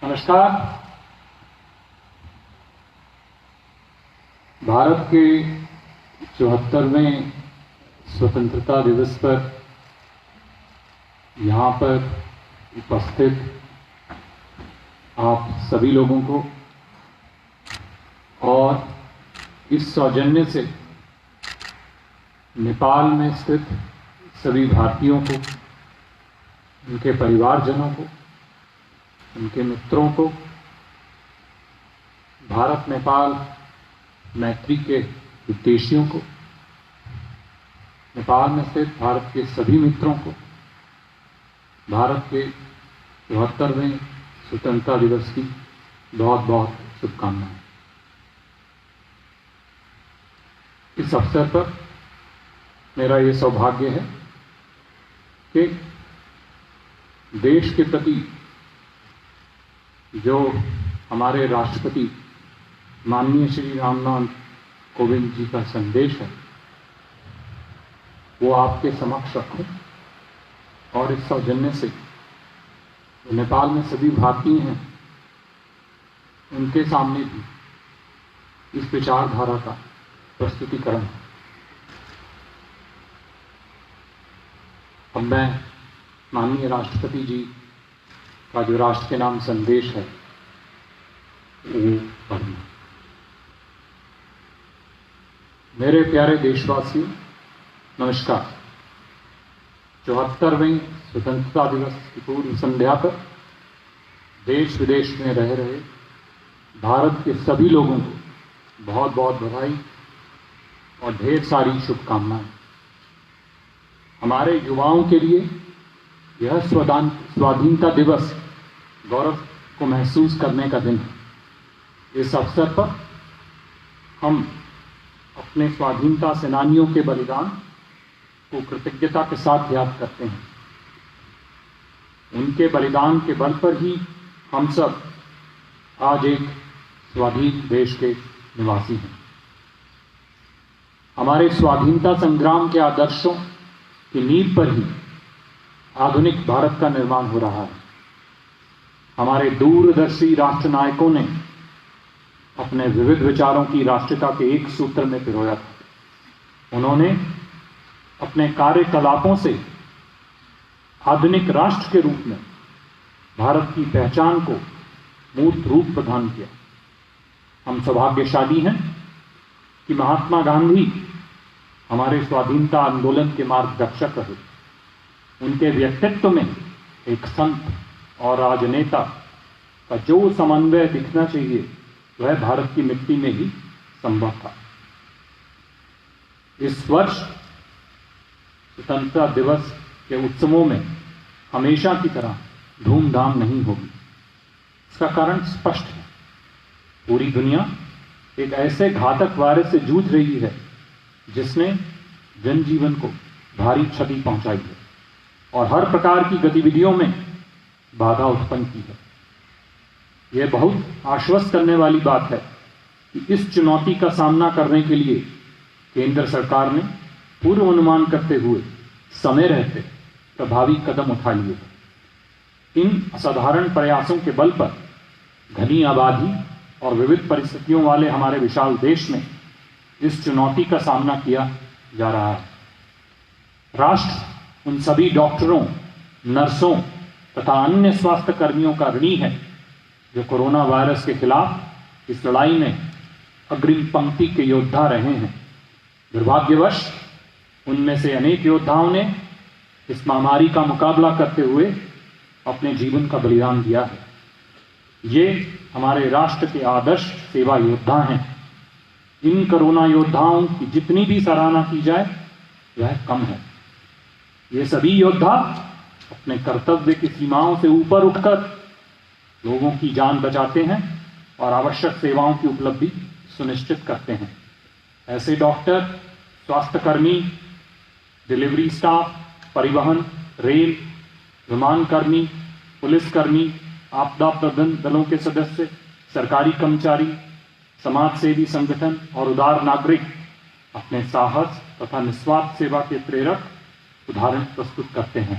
नमस्कार। भारत के 74वें स्वतंत्रता दिवस पर यहाँ पर उपस्थित आप सभी लोगों को और इस सौजन्य से नेपाल में स्थित सभी भारतीयों को, उनके परिवारजनों को, उनके मित्रों को, भारत नेपाल मैत्री के हितैषियों को, नेपाल में स्थित भारत के सभी मित्रों को भारत के 74वें स्वतंत्रता दिवस की बहुत बहुत शुभकामनाएं। इस अवसर पर मेरा ये सौभाग्य है कि देश के प्रति जो हमारे राष्ट्रपति माननीय श्री रामनाथ कोविंद जी का संदेश है वो आपके समक्ष रखूं और इस सौजन्य से जो नेपाल में सभी भारतीय हैं उनके सामने भी इस विचारधारा का प्रस्तुतिकरण। अब मैं माननीय राष्ट्रपति जी का जो राष्ट्र के नाम संदेश है वो पढ़ूंगा। मेरे प्यारे देशवासियों, नमस्कार। 74वें स्वतंत्रता दिवस की पूर्व संध्या पर देश विदेश में रह रहे भारत के सभी लोगों को बहुत बहुत बधाई और ढेर सारी शुभकामनाएं। हमारे युवाओं के लिए यह स्वाधीनता दिवस गौरव को महसूस करने का दिन है। इस अवसर पर हम अपने स्वाधीनता सेनानियों के बलिदान को कृतज्ञता के साथ याद करते हैं। उनके बलिदान के बल पर ही हम सब आज एक स्वाधीन देश के निवासी हैं। हमारे स्वाधीनता संग्राम के आदर्शों की नींव पर ही आधुनिक भारत का निर्माण हो रहा है। हमारे दूरदर्शी राष्ट्र नायकों ने अपने विविध विचारों की राष्ट्रीयता के एक सूत्र में पिरोया था। उन्होंने अपने कार्यकलापों से आधुनिक राष्ट्र के रूप में भारत की पहचान को मूर्त रूप प्रदान किया। हम सौभाग्यशाली हैं कि महात्मा गांधी हमारे स्वाधीनता आंदोलन के मार्गदर्शक रहे। उनके व्यक्तित्व में एक संत और राजनेता का जो समन्वय दिखना चाहिए वह भारत की मिट्टी में ही संभव था। इस वर्ष स्वतंत्रता दिवस के उत्सवों में हमेशा की तरह धूमधाम नहीं होगी। इसका कारण स्पष्ट है। पूरी दुनिया एक ऐसे घातक वायरस से जूझ रही है जिसने जनजीवन को भारी क्षति पहुंचाई है और हर प्रकार की गतिविधियों में बाधा उत्पन्न की है। यह बहुत आश्वस्त करने वाली बात है कि इस चुनौती का सामना करने के लिए केंद्र सरकार ने पूर्व अनुमान करते हुए समय रहते प्रभावी कदम उठा लिए। इन असाधारण प्रयासों के बल पर घनी आबादी और विविध परिस्थितियों वाले हमारे विशाल देश में इस चुनौती का सामना किया जा रहा है। राष्ट्र उन सभी डॉक्टरों, नर्सों तथा अन्य स्वास्थ्य कर्मियों का ऋणी है जो कोरोना वायरस के खिलाफ इस लड़ाई में अग्रिम पंक्ति के योद्धा रहे हैं। दुर्भाग्यवश उनमें से अनेक योद्धाओं ने इस महामारी का मुकाबला करते हुए अपने जीवन का बलिदान दिया है। ये हमारे राष्ट्र के आदर्श सेवा योद्धा हैं। इन कोरोना योद्धाओं की जितनी भी सराहना की जाए वह कम है। ये सभी योद्धा अपने कर्तव्य की सीमाओं से ऊपर उठकर लोगों की जान बचाते हैं और आवश्यक सेवाओं की उपलब्धि सुनिश्चित करते हैं। ऐसे डॉक्टर, स्वास्थ्यकर्मी, डिलीवरी स्टाफ, परिवहन, रेल, विमानकर्मी, पुलिसकर्मी, आपदा प्रबंधन दलों के सदस्य, सरकारी कर्मचारी, समाजसेवी संगठन और उदार नागरिक अपने साहस तथा निस्वार्थ सेवा के प्रेरक उदाहरण प्रस्तुत करते हैं।